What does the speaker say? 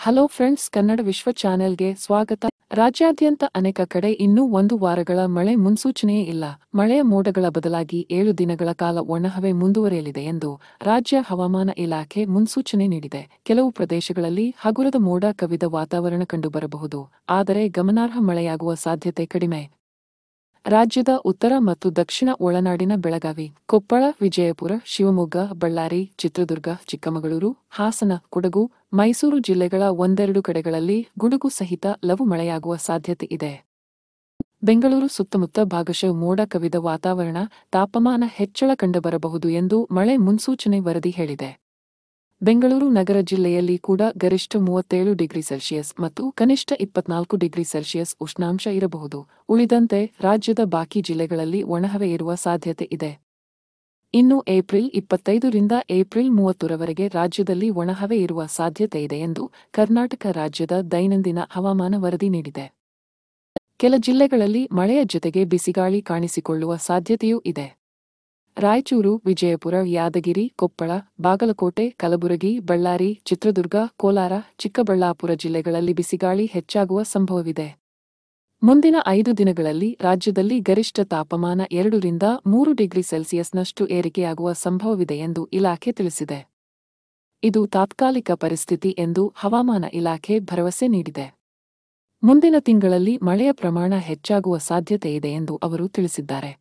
Hello friends, Kannada ವಿಶ್ವ ಚಾನೆಲ್ಗೆ ಸ್ವಾಗತ. ರಾಜ್ಯಾದ್ಯಂತ ಅನೇಕ ಕಡೆ ಇನ್ನೂ 1 ವಾರಗಳ ಮಳೆ ಮುನ್ಸೂಚನೆಯೇ ಇಲ್ಲ. ಮಳೆಯ ಮೋಡಗಳ ಬದಲಾಗಿ 7 ದಿನಗಳ ಕಾಲ ಒಣಹವೆ ಮುಂದುವರಿಯಲಿದೆ ಎಂದು ರಾಜ್ಯ ಹವಾಮಾನ ಇಲಾಖೆ ಮುನ್ಸೂಚನೆ ನೀಡಿದೆ. ಕೆಲವು ಪ್ರದೇಶಗಳಲ್ಲಿ ಹಗುರದ ಮೋಡ ಕವಿದ ವಾತಾವರಣ ಕಂಡುಬರಬಹುದು, ಆದರೆ ಗಮನಾರ್ಹ ಮಳೆಯಾಗುವ ಸಾಧ್ಯತೆ ಕಡಿಮೆ. ರಾಜ್ಯದ ಉತ್ತರ ಮತ್ತು ದಕ್ಷಿಣ ಒಳನಾಡಿನ ಬೆಳಗಾವಿ, ಕೊಪ್ಪಳ, ವಿಜಯಪುರ, ಶಿವಮೊಗ್ಗ, ಬಳ್ಳಾರಿ, ಚಿತ್ರದುರ್ಗ, ಚಿಕ್ಕಮಗಳೂರು, ಹಾಸನ, ಕೊಡಗು, ಮೈಸೂರು ಜಿಲ್ಲೆಗಳ ಒಂದೆರಡು ಕಡೆಗಳಲ್ಲಿ ಗುಡುಗು ಸಹಿತ ಲಘು ಮಳೆಯಾಗುವ ಸಾಧ್ಯತೆ ಇದೆ. ಬೆಂಗಳೂರು ಸುತ್ತಮುತ್ತ ಭಾಗಶಃ ಮೋಡ ಕವಿದ ವಾತಾವರಣ, ತಾಪಮಾನ ಹೆಚ್ಚಳ ಕಂಡುಬರಬಹುದು ಎಂದು ಮಳೆ ಮುನ್ಸೂಚನೆ ವರದಿ ಹೇಳಿದೆ. ಬೆಂಗಳೂರು ನಗರ ಜಿಲ್ಲೆಯಲ್ಲಿ ಕೂಡ ಗರಿಷ್ಠ 37 ಡಿಗ್ರಿ ಸೆಲ್ಸಿಯಸ್ ಮತ್ತು ಕನಿಷ್ಠ 24 ಡಿಗ್ರಿ ಸೆಲ್ಸಿಯಸ್ ಉಷ್ಣಾಂಶ ಇರಬಹುದು. ಉಳಿದಂತೆ ರಾಜ್ಯದ ಬಾಕಿ ಜಿಲ್ಲೆಗಳಲ್ಲಿ ಒಣಹವೆ ಇರುವ ಸಾಧ್ಯತೆ ಇದೆ. ಇನ್ನು ಏಪ್ರಿಲ್ 25 ರಿಂದ ಏಪ್ರಿಲ್ 30ರವರೆಗೆ ರಾಜ್ಯದಲ್ಲಿ ಒಣಹವೆ ಇರುವ ಸಾಧ್ಯತೆ ಇದೆ ಎಂದು ಕರ್ನಾಟಕ ರಾಜ್ಯದ ದೈನಂದಿನ ಹವಾಮಾನ ವರದಿ ನೀಡಿದೆ. ಕೆಲ ಜಿಲ್ಲೆಗಳಲ್ಲಿ ಮಳೆಯ ಜೊತೆಗೆ ಬಿಸಿಗಾಳಿ ಕಾಣಿಸಿಕೊಳ್ಳುವ ಸಾಧ್ಯತೆಯೂ ಇದೆ. ರಾಯಚೂರು, ವಿಜಯಪುರ, ಯಾದಗಿರಿ, ಕೊಪ್ಪಳ, ಬಾಗಲಕೋಟೆ, ಕಲಬುರಗಿ, ಬಳ್ಳಾರಿ, ಚಿತ್ರದುರ್ಗ, ಕೋಲಾರ, ಚಿಕ್ಕಬಳ್ಳಾಪುರ ಜಿಲ್ಲೆಗಳಲ್ಲಿ ಬಿಸಿಗಾಳಿ ಹೆಚ್ಚಾಗುವ ಸಂಭವವಿದೆ. ಮುಂದಿನ 5 ದಿನಗಳಲ್ಲಿ ರಾಜ್ಯದಲ್ಲಿ ಗರಿಷ್ಠ ತಾಪಮಾನ 2 ರಿಂದ 3 ಡಿಗ್ರಿ ಸೆಲ್ಸಿಯಸ್ನಷ್ಟು ಏರಿಕೆಯಾಗುವ ಸಂಭವವಿದೆ ಎಂದು ಇಲಾಖೆ ತಿಳಿಸಿದೆ. ಇದು ತಾತ್ಕಾಲಿಕ ಪರಿಸ್ಥಿತಿ ಎಂದು ಹವಾಮಾನ ಇಲಾಖೆ ಭರವಸೆ ನೀಡಿದೆ. ಮುಂದಿನ ತಿಂಗಳಲ್ಲಿ ಮಳೆಯ ಪ್ರಮಾಣ ಹೆಚ್ಚಾಗುವ ಸಾಧ್ಯತೆ ಇದೆ ಎಂದು ಅವರು ತಿಳಿಸಿದ್ದಾರೆ.